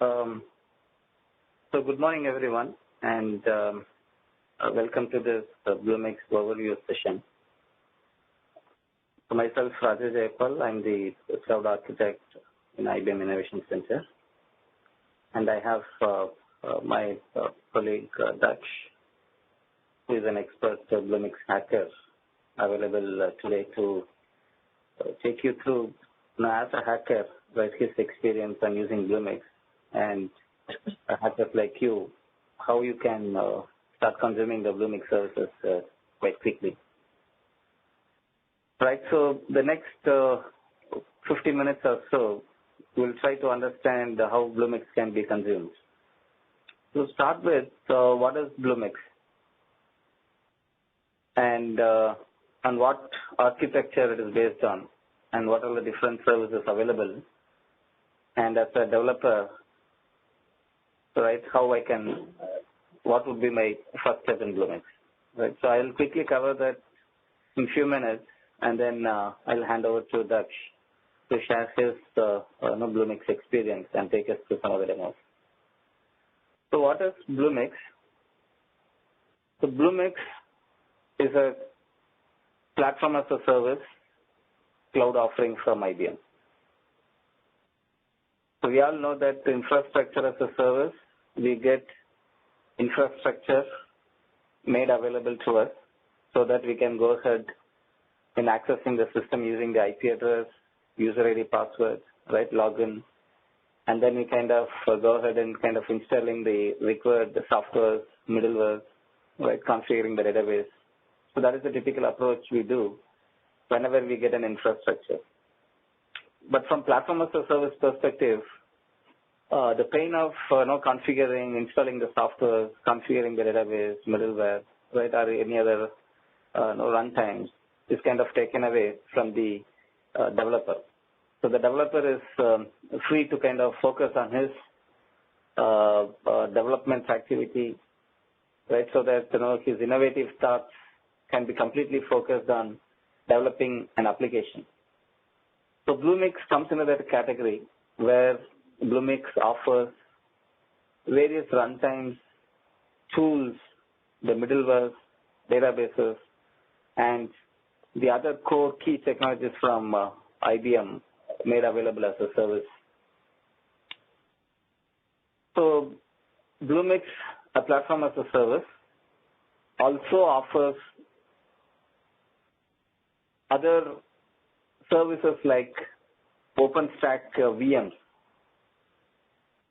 Um, so good morning, everyone, and welcome to this Bluemix overview session. So myself, Rajesh Jayapal, I'm the cloud architect in IBM Innovation Center, and I have my colleague Daksh, who is an expert Bluemix hacker, available today to take you through, as a hacker, his experience on using Bluemix, and a hacker like you, how you can start consuming the Bluemix services quite quickly. Right, so the next 50 minutes or so, we'll try to understand how Bluemix can be consumed. To start with, what is Bluemix? And on what architecture it is based on, and what are the different services available. And as a developer, right, how I can, what would be my first step in Bluemix, right? So I'll quickly cover that in a few minutes, and then I'll hand over to Daksh to share his Bluemix experience and take us through some of the demos. So what is Bluemix? So Bluemix is a platform as a service cloud offering from IBM. So we all know that the infrastructure as a service, we get infrastructure made available to us so that we can go ahead in accessing the system using the IP address, user ID, password, right, login, and then we kind of go ahead and kind of installing the required software, middleware, right, configuring the database. So that is the typical approach we do whenever we get an infrastructure. But from platform as a service perspective, the pain of configuring, installing the software, configuring the database, middleware, right, or any other runtimes is kind of taken away from the developer. So the developer is free to kind of focus on his development activity, right, so that his innovative thoughts can be completely focused on developing an application. So Bluemix comes into that category where Bluemix offers various runtimes, tools, the middleware, databases, and the other core key technologies from IBM made available as a service. So Bluemix, a platform as a service, also offers other services like OpenStack VMs.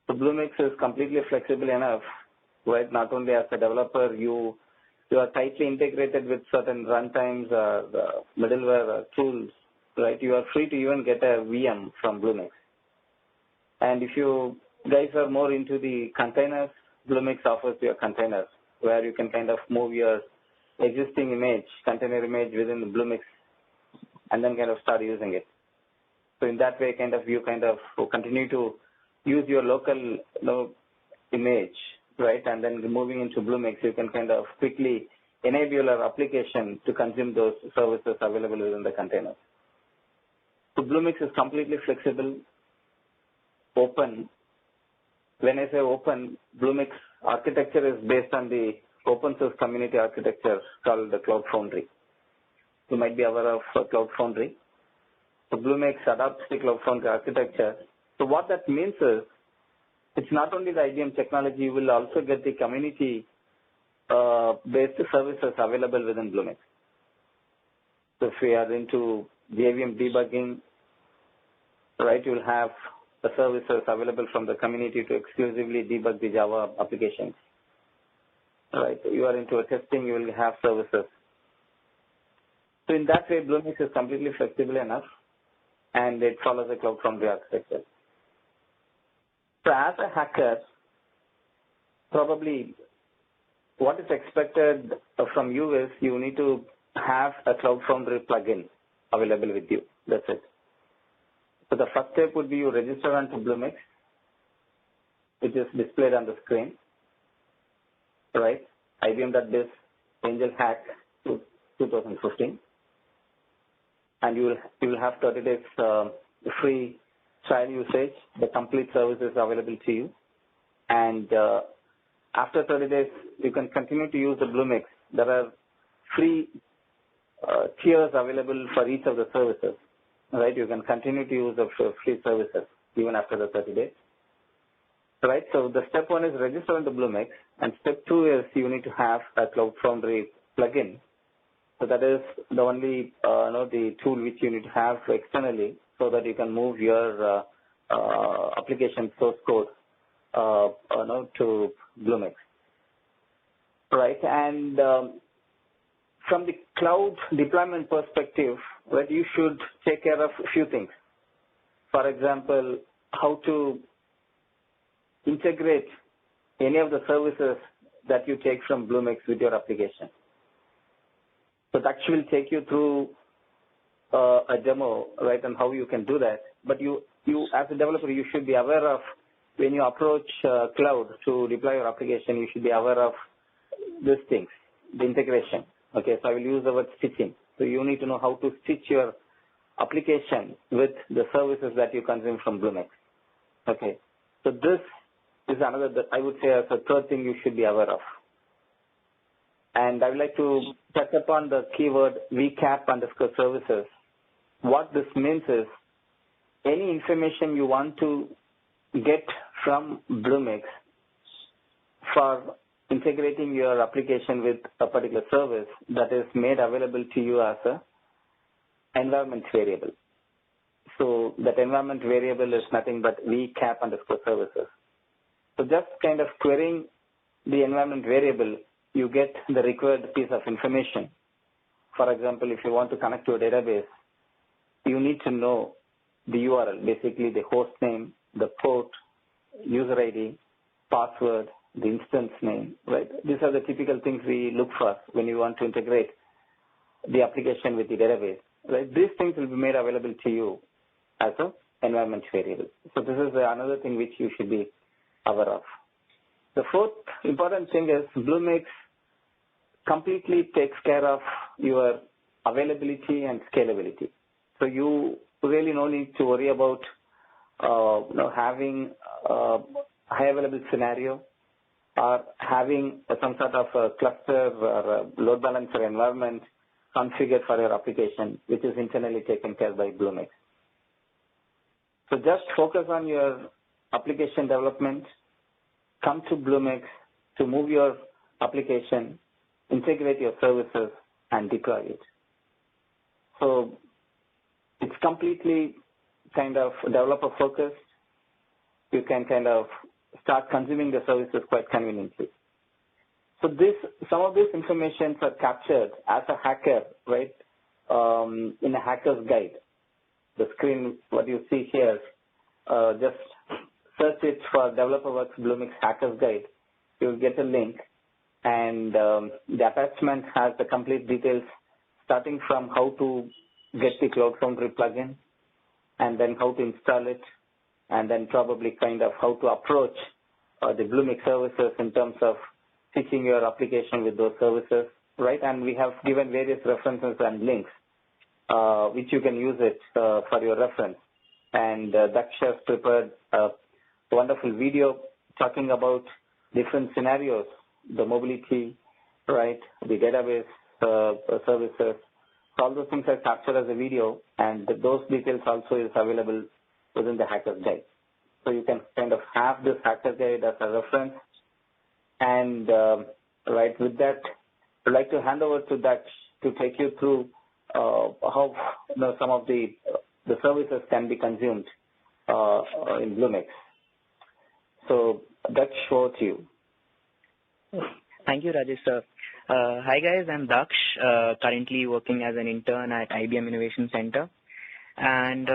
So Bluemix is completely flexible enough, right? Not only as a developer, you are tightly integrated with certain runtimes, middleware tools, right? You are free to even get a VM from Bluemix. And if you guys are more into the containers, Bluemix offers you a container where you can kind of move your existing image, container image within the Bluemix, and then kind of start using it. So in that way, you continue to use your local image, right? And then moving into Bluemix, you can kind of quickly enable your application to consume those services available within the container. So Bluemix is completely flexible, open. When I say open, Bluemix architecture is based on the open source community architecture called the Cloud Foundry. You might be aware of Cloud Foundry. So Bluemix adopts the Cloud Foundry architecture. So what that means is, it's not only the IBM technology, you will also get the community based services available within Bluemix. So if we are into JVM debugging, right, you will have the services available from the community to exclusively debug the Java applications. Right, you are into a testing, you will have services. So in that way, Bluemix is completely flexible enough, and it follows the Cloud Foundry architecture. So as a hacker, probably what is expected from you is you need to have a Cloud Foundry plugin available with you. That's it. So the first step would be you register onto Bluemix, which is displayed on the screen, right? IBM.biz AngelHack 2015. And you will have 30 days free trial usage. The complete service is available to you. And after 30 days, you can continue to use the Bluemix. There are free tiers available for each of the services. Right? You can continue to use the free services even after the 30 days. Right? So the step 1 is register on the Bluemix, and step 2 is you need to have a Cloud Foundry plugin. So that is the only the tool which you need to have externally so that you can move your application source code to Bluemix. Right? And from the cloud deployment perspective, right, you should take care of a few things. For example, how to integrate any of the services that you take from Bluemix with your application. So that will take you through a demo, right, and how you can do that. But you as a developer, you should be aware of when you approach cloud to deploy your application, you should be aware of these things, the integration. Okay, so I will use the word stitching. So you need to know how to stitch your application with the services that you consume from Bluemix. Okay, so this is another, I would say, as a third thing you should be aware of. And I would like to touch upon the keyword vcap_services. What this means is any information you want to get from Bluemix for integrating your application with a particular service that is made available to you as a environment variable. So that environment variable is nothing but vcap_services. So just kind of querying the environment variable, you get the required piece of information. For example, if you want to connect to a database, you need to know the URL, basically the host name, the port, user ID, password, the instance name, right? These are the typical things we look for when you want to integrate the application with the database, right? These things will be made available to you as an environment variable. So this is another thing which you should be aware of. The fourth important thing is Bluemix completely takes care of your availability and scalability. So you really no need to worry about having a high available scenario or having some sort of a cluster or a load balancer environment configured for your application, which is internally taken care by Bluemix. So just focus on your application development, come to Bluemix to move your application, integrate your services, and deploy it. So it's completely kind of developer focused. You can kind of start consuming the services quite conveniently. So some of these informations are captured as a hacker, right, in a hacker's guide. The screen, what you see here, just search it for DeveloperWorks Bluemix Hacker's Guide. You'll get a link, and the attachment has the complete details starting from how to get the Cloud Foundry plugin, and then how to install it, and then probably kind of how to approach the Bluemix services in terms of stitching your application with those services, right? And we have given various references and links, which you can use it for your reference. And Daksh has prepared a wonderful video talking about different scenarios, the mobility, right, the database services. All those things are captured as a video, and those details also is available within the Hacker's Guide. So you can kind of have this Hacker's Guide as a reference. And right with that, I'd like to hand over to Daksh to take you through how some of the services can be consumed in Bluemix. So Daksh, over to you. Thank you, Rajesh sir. Hi guys, I'm Daksh, currently working as an intern at IBM Innovation Center. And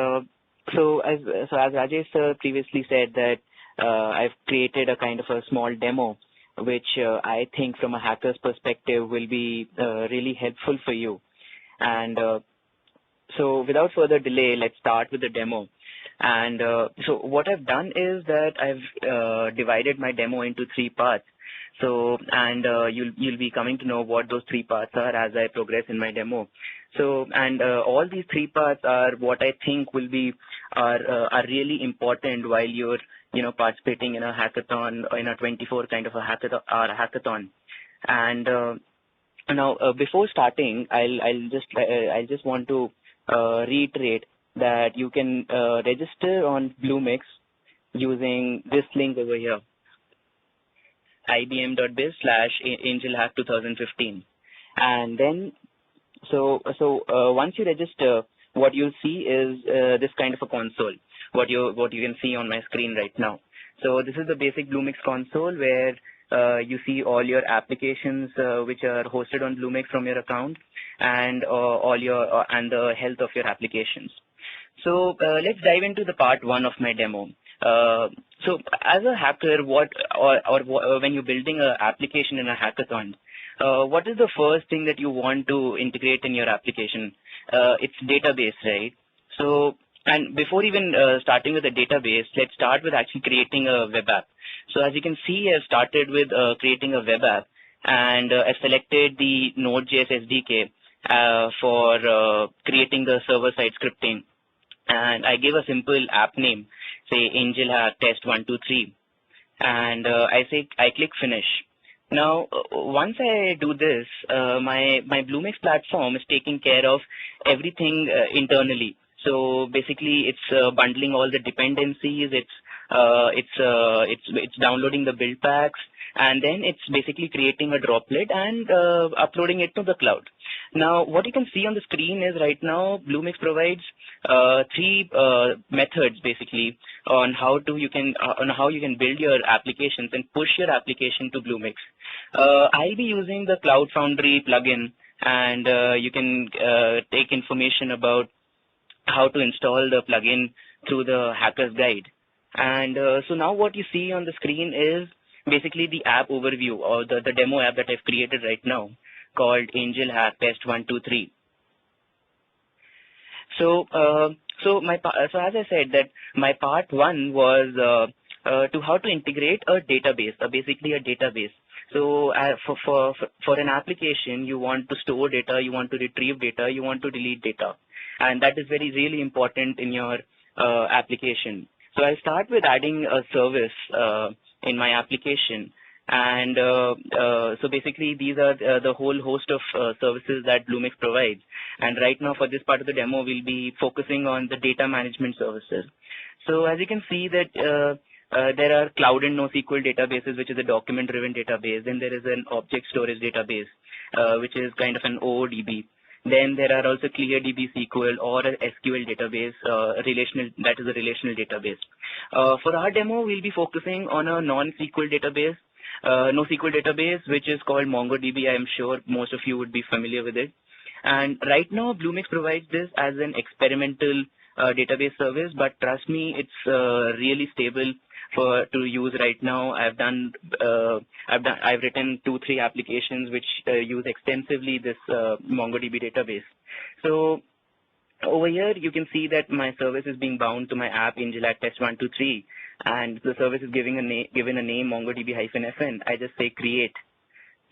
so as Rajesh sir previously said that I've created a kind of a small demo, which I think from a hacker's perspective will be really helpful for you. And so without further delay, let's start with the demo. And so what I've done is that I've divided my demo into 3 parts. So, and you'll be coming to know what those three parts are as I progress in my demo. So, and all these three parts are what I think will be are really important while you're participating in a hackathon, or in a 24 kind of a hackathon. And now, before starting, I'll just want to reiterate that you can register on Bluemix using this link over here, ibm.biz/AngelHack2015. And then, so once you register, what you'll see is this kind of a console, what you can see on my screen right now. So this is the basic Bluemix console where you see all your applications which are hosted on Bluemix from your account, and all your and the health of your applications. So let's dive into the part one of my demo. So as a hacker, when you're building an application in a hackathon, what is the first thing that you want to integrate in your application? It's database, right? So, and before even starting with the database, let's start with actually creating a web app. So as you can see, I've started with creating a web app, and I've selected the Node.js SDK for creating the server-side scripting. And I give a simple app name, say AngelHack test 123, and I click finish. Now, once I do this, my Bluemix platform is taking care of everything internally. So basically, it's bundling all the dependencies. It's downloading the build packs, and then it's basically creating a droplet and uploading it to the cloud. Now, what you can see on the screen is right now Bluemix provides three methods basically on how you can build your applications and push your application to Bluemix. I'll be using the Cloud Foundry plugin, and you can take information about how to install the plugin through the hacker's guide. And so now what you see on the screen is basically the app overview, or the demo app that I've created right now, called AngelHack test 123. So as I said, that my part one was to how to integrate a database, basically a database. So for an application, you want to store data, you want to retrieve data, you want to delete data, and that is really important in your application. So I'll start with adding a service in my application. And so basically, these are the whole host of services that Bluemix provides. And right now, for this part of the demo, we'll be focusing on the data management services. So as you can see that there are cloud and NoSQL databases, which is a document-driven database. Then there is an object storage database, which is kind of an OODB. Then there are also ClearDB SQL or a SQL database, that is a relational database. For our demo, we'll be focusing on a non-SQL database, NoSQL database, which is called MongoDB. I am sure most of you would be familiar with it. And right now, Bluemix provides this as an experimental database service, but trust me, it's really stable to use right now. I've written 2-3 applications which use extensively this MongoDB database. So over here, you can see that my service is being bound to my app AngelHack test 123, and the service is given a name MongoDB-FN. I just say create.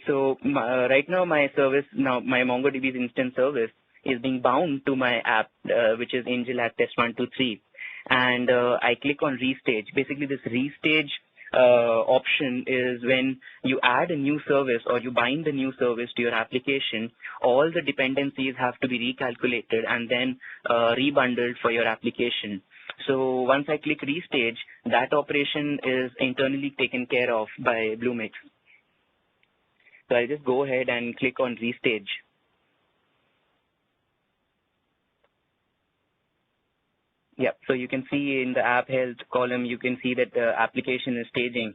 So right now, my MongoDB's instance service is being bound to my app, which is AngelHack test 123. And I click on restage. Basically, this restage option is when you add a new service or you bind a new service to your application, all the dependencies have to be recalculated and then rebundled for your application. So once I click restage, that operation is internally taken care of by Bluemix. So I'll just go ahead and click on restage. Yeah, so you can see in the app health column, you can see that the application is staging.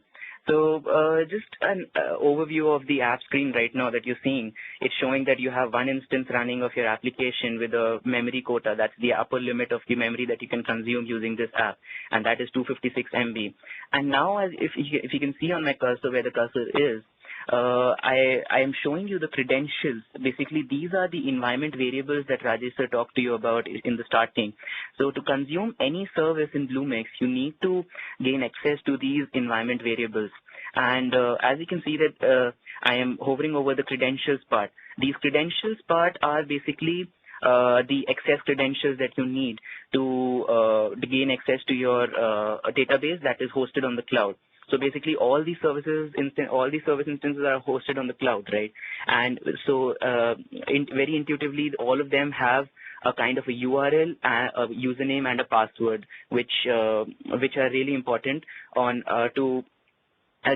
So just an overview of the app screen right now that you're seeing. It's showing that you have one instance running of your application with a memory quota. That's the upper limit of the memory that you can consume using this app, and that is 256 MB. And now, if you can see on my cursor where the cursor is, I am showing you the credentials. Basically, these are the environment variables that Rajesh sir talked to you about in the starting. So to consume any service in Bluemix, you need to gain access to these environment variables. And as you can see that I am hovering over the credentials part. These credentials part are basically the access credentials that you need to gain access to your database that is hosted on the cloud. So basically, all these service instances are hosted on the cloud, right? And so, very intuitively, all of them have a kind of a URL, a username, and a password, which are really important on to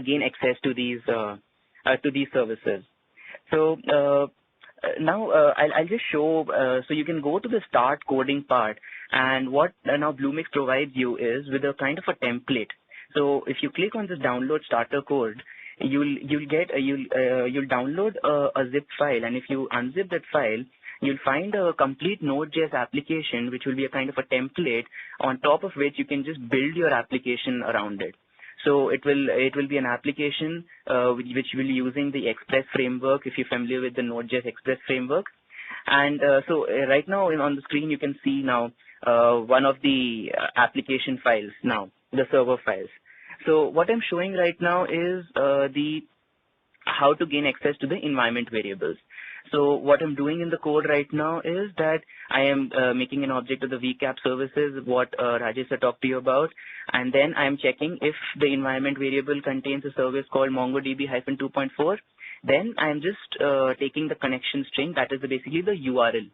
gain access to these services. So now I'll just show. So you can go to the start coding part, and what now Bluemix provides you is with a kind of a template. So if you click on this download starter code, you'll download a zip file, and if you unzip that file, you'll find a complete Node.js application, which will be a kind of a template on top of which you can just build your application around it. So it will be an application which will be using the Express framework, if you're familiar with the Node.js Express framework. And so right now on the screen you can see now one of the application files now, the server files. So what I'm showing right now is how to gain access to the environment variables. So what I'm doing in the code right now is that I am making an object of the VCAP services, what Rajesh talked to you about, and then I'm checking if the environment variable contains a service called MongoDB-2.4. Then I'm just taking the connection string, that is basically the URL.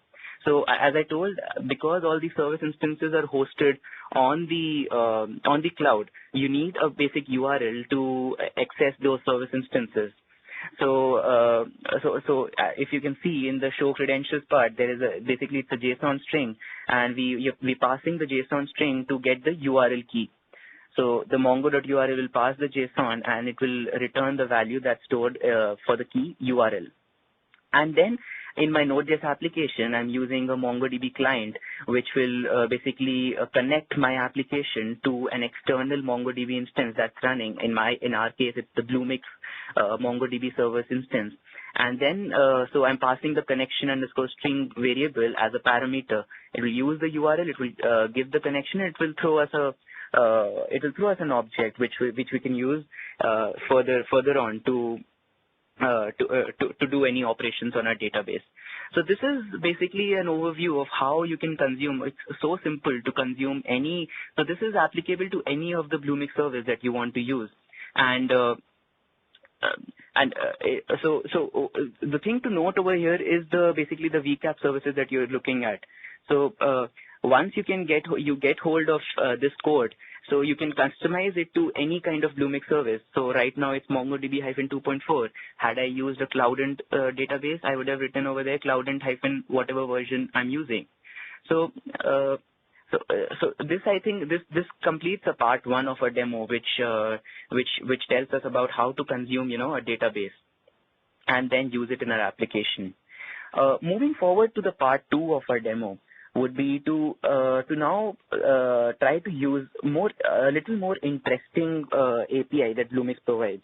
So as I told, because all the service instances are hosted on the cloud, you need a basic URL to access those service instances. So if you can see in the show credentials part, there is basically it's a JSON string, and we're passing the JSON string to get the URL key. So the mongo.url will pass the JSON, and it will return the value that's stored for the key URL. And then in my Node.js application, I'm using a MongoDB client, which will basically connect my application to an external MongoDB instance that's running. In our case, it's the Bluemix MongoDB service instance. And then, so I'm passing the connection underscore string variable as a parameter. It will use the URL, it will give the connection, it will throw us an object which we can use further on to do any operations on our database. So this is basically an overview of how you can consume. It's so simple to consume any. So this is applicable to any of the Bluemix service that you want to use. And so the thing to note over here is basically the VCAP services that you're looking at. So once you get hold of this code, so you can customize it to any kind of Bluemix service. So right now it's MongoDB-2.4. Had I used a Cloudant database, I would have written over there Cloudant - whatever version I'm using. So this, I think, this completes a part one of our demo, which tells us about how to consume, a database and then use it in our application. Moving forward to the part two of our demo would be to now try to use a little more interesting API that Bluemix provides.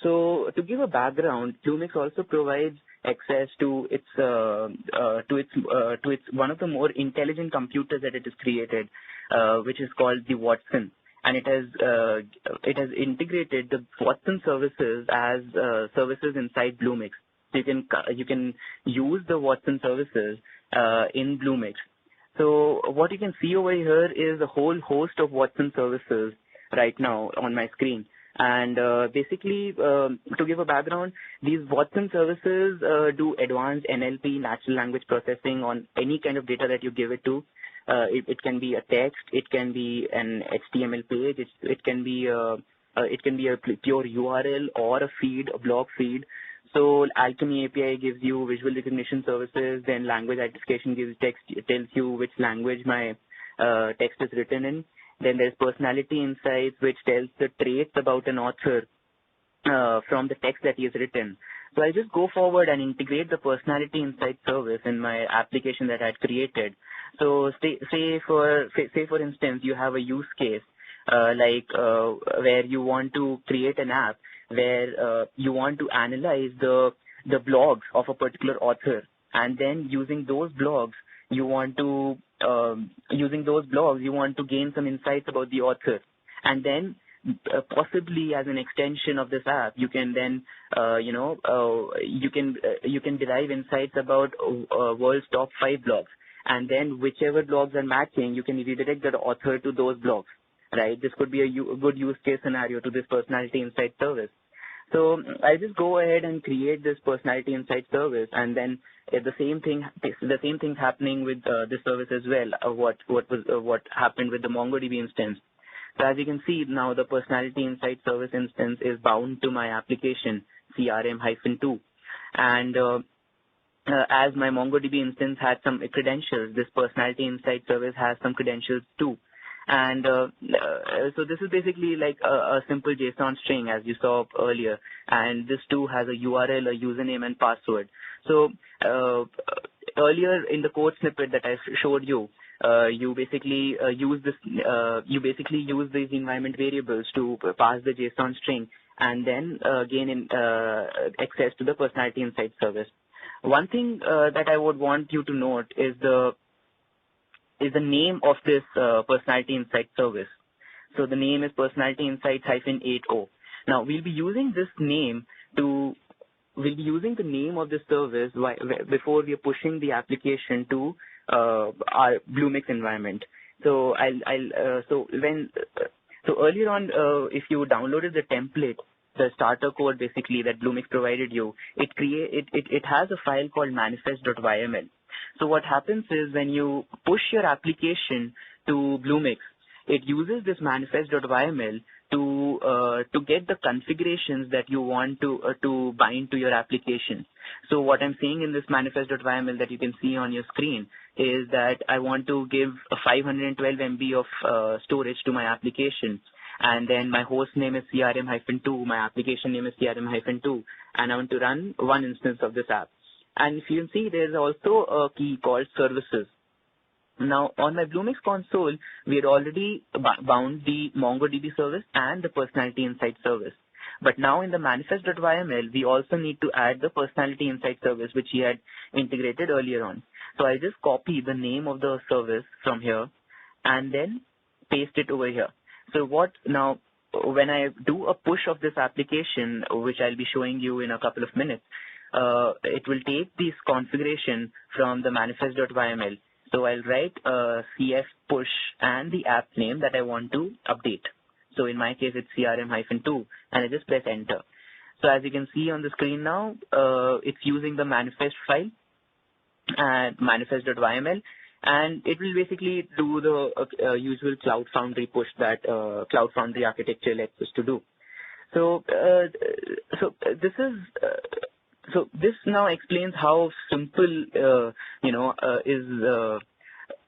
So to give a background, Bluemix also provides access to its one of the more intelligent computers that it has created, which is called the Watson, and it has integrated the Watson services as services inside Bluemix. So you can use the Watson services in Bluemix. So what you can see over here is a whole host of Watson services right now on my screen. And basically, to give a background, these Watson services do advanced NLP, natural language processing on any kind of data that you give it to. It can be a text, it can be an HTML page, it can be a pure URL or a feed, a blog feed. So Alchemy API gives you visual recognition services, then language identification gives text, it tells you which language my text is written in. Then there's personality insights, which tells the traits about an author from the text that he has written. So I'll just go forward and integrate the personality insight service in my application that I had created. So say for instance, you have a use case where you want to create an app where you want to analyze the blogs of a particular author, and then using those blogs you want to gain some insights about the author, and then possibly as an extension of this app you can then you can derive insights about world's top 5 blogs, and then whichever blogs are matching you can redirect the author to those blogs, right? This could be a good use case scenario to this personality insight service. So I'll just go ahead and create this personality insight service, and then the same thing's happening with this service as well. What happened with the MongoDB instance. So as you can see now, the personality insight service instance is bound to my application CRM-2, and as my MongoDB instance had some credentials, this personality insight service has some credentials too. And so this is basically like a simple JSON string, as you saw earlier, and this too has a URL, a username, and password. So earlier in the code snippet that I showed you, you basically use these environment variables to pass the JSON string and then gain access to the personality insight service. One thing that I would want you to note is the name of this personality insight service. So the name is personality insights -80. Now we'll be using this name we'll be using the name of the service before we are pushing the application to our Bluemix environment. So so earlier on, if you downloaded the template, the starter code basically that Bluemix provided you, it has a file called manifest.yml. So what happens is when you push your application to Bluemix, it uses this manifest.yml to get the configurations that you want to bind to your application. So what I'm saying in this manifest.yml that you can see on your screen is that I want to give a 512 MB of storage to my application, and then my host name is CRM-2, my application name is CRM-2, and I want to run one instance of this app. And if you can see, there's also a key called services. Now, on my Bluemix console, we had already bound the MongoDB service and the personality insight service. But now in the manifest.yml, we also need to add the personality insight service, which we had integrated earlier on. So I just copy the name of the service from here and then paste it over here. So now, when I do a push of this application, which I'll be showing you in a couple of minutes, it will take this configuration from the manifest.yml. So I'll write cf push and the app name that I want to update. So in my case, it's CRM-2, and I just press enter. So as you can see on the screen now, it's using the manifest file and manifest.yml, and it will basically do the usual Cloud Foundry push that Cloud Foundry architecture lets us to do. So this now explains how simple is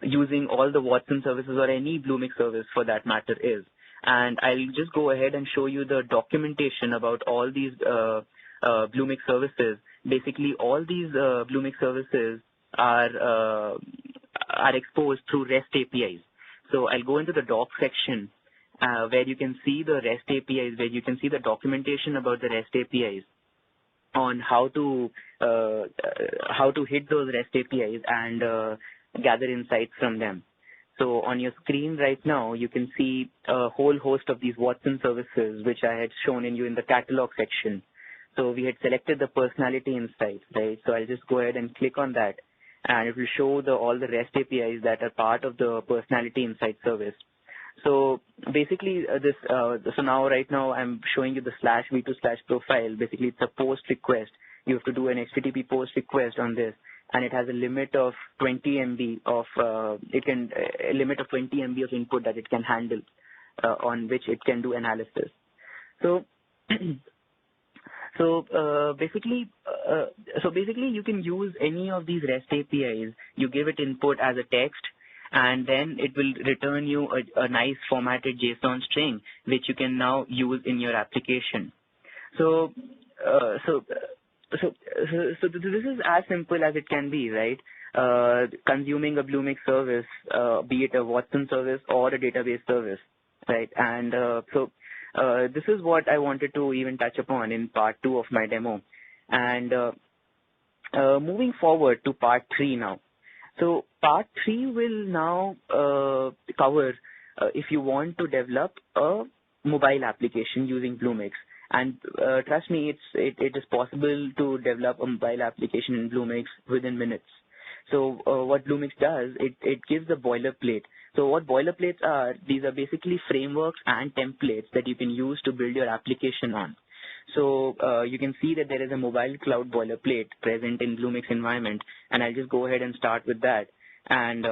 using all the Watson services or any Bluemix service for that matter is. And I'll just go ahead and show you the documentation about all these Bluemix services. Basically, all these Bluemix services are exposed through REST APIs. So I'll go into the doc section where you can see the REST APIs, where you can see the documentation about the REST APIs on how to hit those REST APIs and gather insights from them. So on your screen right now, you can see a whole host of these Watson services, which I had shown you in the catalog section. So we had selected the personality insights, right? So I'll just go ahead and click on that, and it will show all the REST APIs that are part of the personality insight service. So basically, so now right now I'm showing you the /v2/profile. Basically, it's a post request. You have to do an HTTP post request on this, and it has a limit of 20 MB of a limit of 20 MB of input that it can handle, on which it can do analysis. So basically you can use any of these REST APIs. You give it input as a text, and then it will return you a nice formatted JSON string, which you can now use in your application. So this is as simple as it can be, right? Consuming a Bluemix service, be it a Watson service or a database service, right? And this is what I wanted to even touch upon in part 2 of my demo. And moving forward to part 3 now. So part 3 will now cover if you want to develop a mobile application using Bluemix. And trust me, it is possible to develop a mobile application in Bluemix within minutes. So what Bluemix does, it gives a boilerplate. So what boilerplates are, these are basically frameworks and templates that you can use to build your application on. So you can see that there is a mobile cloud boilerplate present in Bluemix environment, and I'll just go ahead and start with that. And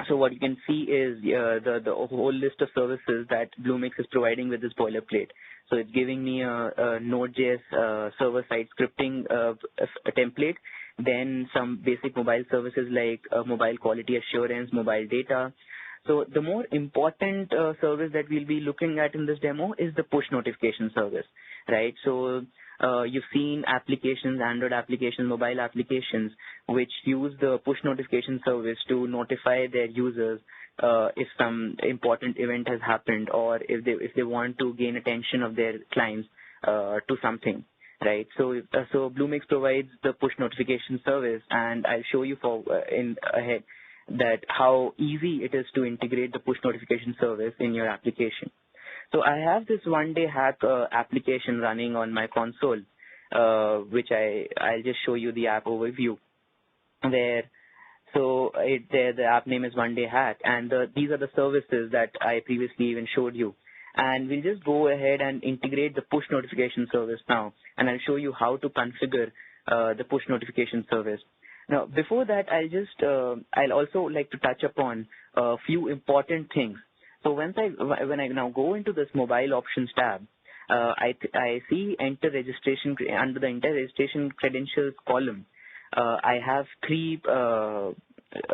so what you can see is the whole list of services that Bluemix is providing with this boilerplate. So it's giving me a Node.js server-side scripting a template, then some basic mobile services like mobile quality assurance, mobile data. So the more important service that we'll be looking at in this demo is the push notification service, right? So you've seen applications, Android applications, mobile applications, which use the push notification service to notify their users if some important event has happened, or if they want to gain attention of their clients to something, right? So Bluemix provides the push notification service, and I'll show you ahead that how easy it is to integrate the push notification service in your application. So I have this AngelHack application running on my console, which I'll just show you the app overview. The app name is AngelHack, and these are the services that I previously even showed you. And we'll just go ahead and integrate the push notification service now, and I'll show you how to configure the push notification service. Now, before that, I'll also like to touch upon a few important things. So when I now go into this mobile options tab, I see enter registration under the enter registration credentials column. I have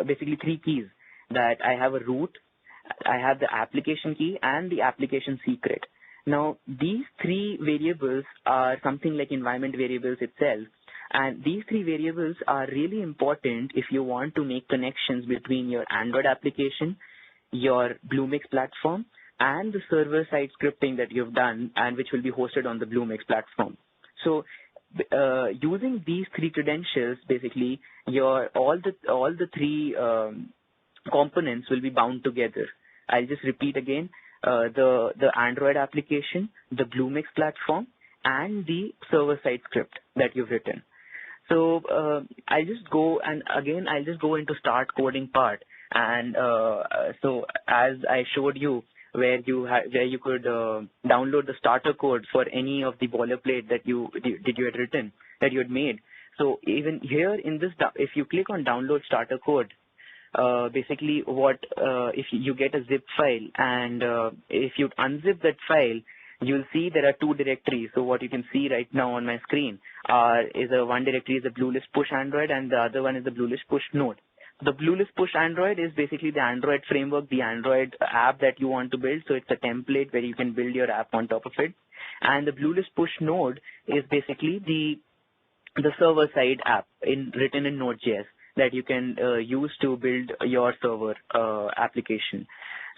basically three keys. That I have a root, I have the application key, and the application secret. Now, these three variables are something like environment variables itself. And these three variables are really important if you want to make connections between your Android application, your Bluemix platform, and the server-side scripting that you've done and which will be hosted on the Bluemix platform. So using these three credentials, basically, all the three components will be bound together. I'll just repeat again, the Android application, the Bluemix platform, and the server-side script that you've written. So I'll just go into start coding part, and so as I showed you where you could download the starter code for any of the boilerplate that you had made. So even here in this, if you click on download starter code, basically if you get a zip file, and if you unzip that file, you'll see there are two directories. So what you can see right now on my screen one directory is the Bluelist Push Android, and the other one is the Bluelist Push Node. The Bluelist Push Android is basically the Android framework, the Android app that you want to build. So it's a template where you can build your app on top of it. And the Bluelist Push Node is basically the server-side app written in Node.js that you can use to build your server application.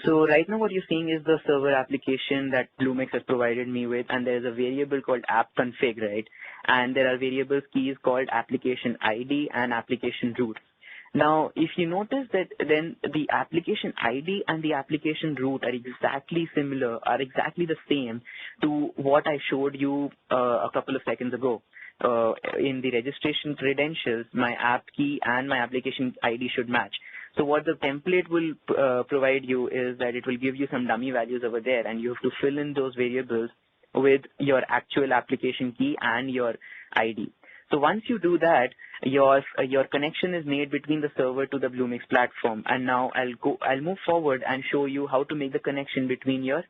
So right now what you're seeing is the server application that Bluemix has provided me with, and there's a variable called app config, right? And there are variables keys called application ID and application root. Now, if you notice that then the application ID and the application root are exactly the same to what I showed you a couple of seconds ago. In the registration credentials, my app key and my application ID should match. So what the template will provide you is that it will give you some dummy values over there, and you have to fill in those variables with your actual application key and your ID. So once you do that, your connection is made between the server to the Bluemix platform. And now I'll move forward and show you how to make the connection between your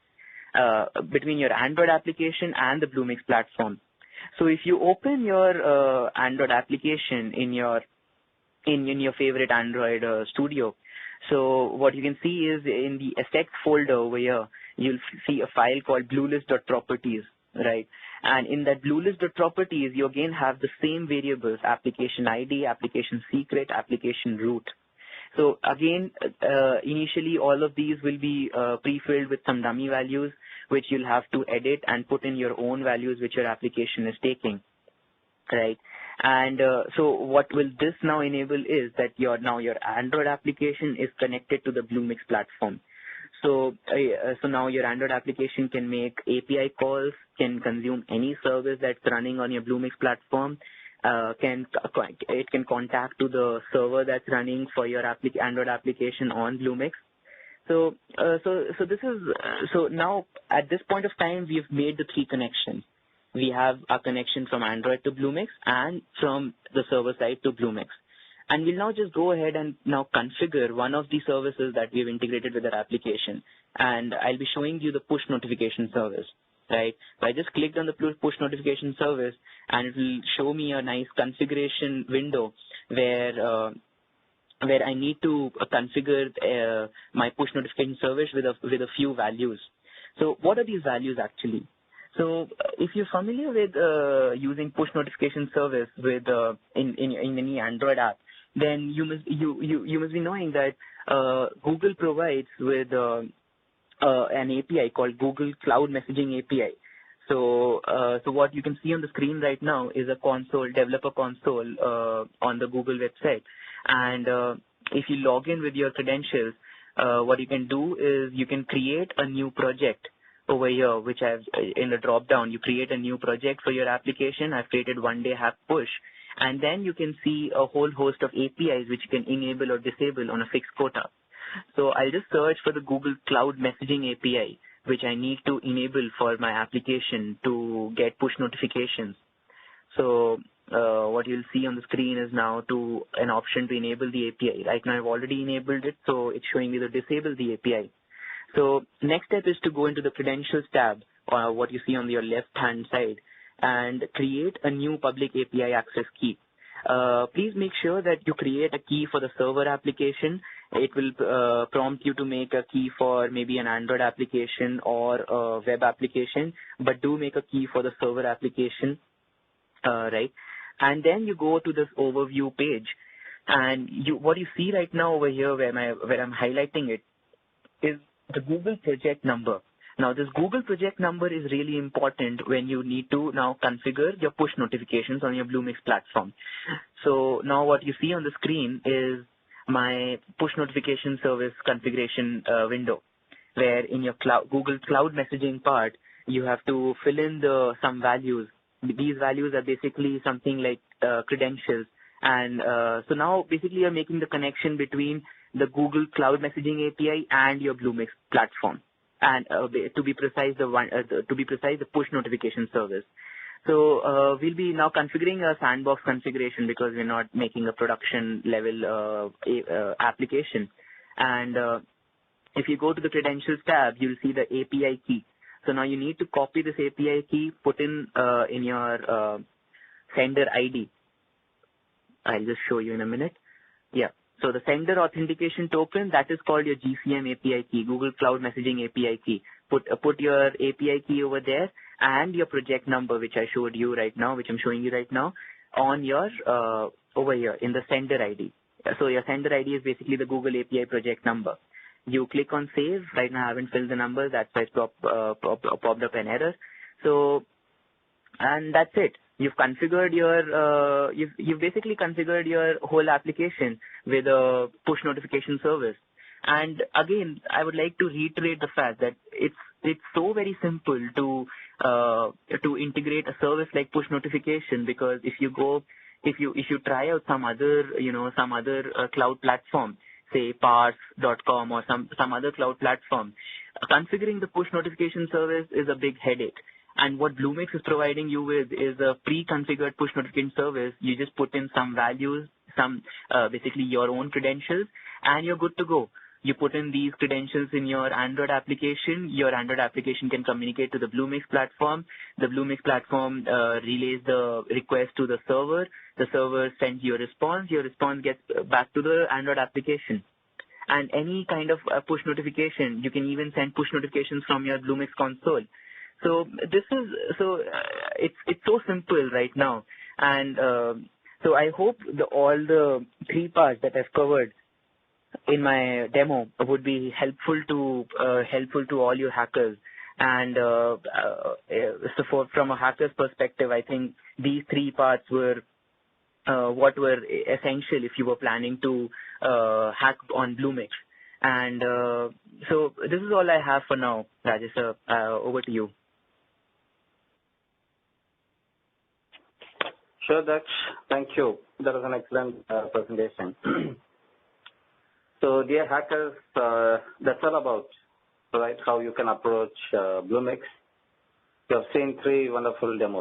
Android application and the Bluemix platform. So if you open your Android application in your favorite Android studio, so what you can see is in the effects folder over here, you'll see a file called bluelist.properties, right? And in that bluelist.properties, you again have the same variables: application ID, application secret, application root. So again, initially all of these will be pre-filled with some dummy values, which you'll have to edit and put in your own values which your application is taking, right? And so what will this now enable is that your Android application is connected to the Bluemix platform. So now your Android application can make API calls, can consume any service that's running on your Bluemix platform, it can contact to the server that's running for your Android application on Bluemix. So now at this point of time, we've made the three connections. We have a connection from Android to Bluemix and from the server side to Bluemix. And we'll now just go ahead and now configure one of the services that we've integrated with our application. And I'll be showing you the push notification service, right? So I just clicked on the push notification service and it will show me a nice configuration window where I need to configure my push notification service with a few values. So what are these values actually? So if you're familiar with using push notification service with in any Android app, then you must be knowing that Google provides with an API called Google Cloud Messaging API. So what you can see on the screen right now is a developer console on the Google website. And if you log in with your credentials, what you can do is you can create a new project over here, which I've in the drop down. You create a new project for your application. I've created AngelHack push. And then you can see a whole host of APIs which you can enable or disable on a fixed quota. So I'll just search for the Google Cloud Messaging API, which I need to enable for my application to get push notifications. So what you'll see on the screen is now an option to enable the API. Right now I've already enabled it, so it's showing me to disable the API. So next step is to go into the credentials tab, what you see on your left-hand side, and create a new public API access key. Please make sure that you create a key for the server application. It will prompt you to make a key for maybe an Android application or a web application, but do make a key for the server application, right? And then you go to this overview page, and what you see right now over here where I'm highlighting it is the Google project number. Now, this Google project number is really important when you need to now configure your push notifications on your Bluemix platform. So now what you see on the screen is my push notification service configuration window, where in your Google Cloud Messaging part, you have to fill in some values. These values are basically something like credentials. And so now basically you're making the connection between the Google Cloud Messaging API and your Bluemix platform. And to be precise, the push notification service. So we'll be now configuring a sandbox configuration because we're not making a production level application. And if you go to the credentials tab, you'll see the API key. So now you need to copy this API key, put in your sender ID. I'll just show you in a minute. Yeah. So the sender authentication token, that is called your GCM API key, Google Cloud Messaging API key. Put your API key over there and your project number, which I showed you right now, which I'm showing you right now, on your over here in the sender ID. So your sender ID is basically the Google API project number. You click on save. Right now I haven't filled the number. That's why it's popped up an error. So, and that's it. You've configured you've basically configured your whole application with a push notification service. And again, I would like to reiterate the fact that it's so very simple to integrate a service like push notification, because if you try out some other cloud platform, say Parse.com or some other cloud platform, configuring the push notification service is a big headache. And what Bluemix is providing you with is a pre-configured push notification service. You just put in some values, basically your own credentials, and you're good to go. You put in these credentials in your Android application. Your Android application can communicate to the Bluemix platform. The Bluemix platform relays the request to the server. The server sends you a response. Your response gets back to the Android application. And any kind of push notification, you can even send push notifications from your Bluemix console. So it's so simple right now, and so I hope all the three parts that I've covered in my demo would be helpful to all your hackers. And so from a hacker's perspective, I think these three parts were what were essential if you were planning to hack on Bluemix. And so this is all I have for now, Rajesh sir. Over to you. Sure, Daksh. Thank you. That was an excellent presentation. So, dear hackers, that's all about, right, how you can approach Bluemix. You have seen 3 wonderful demos.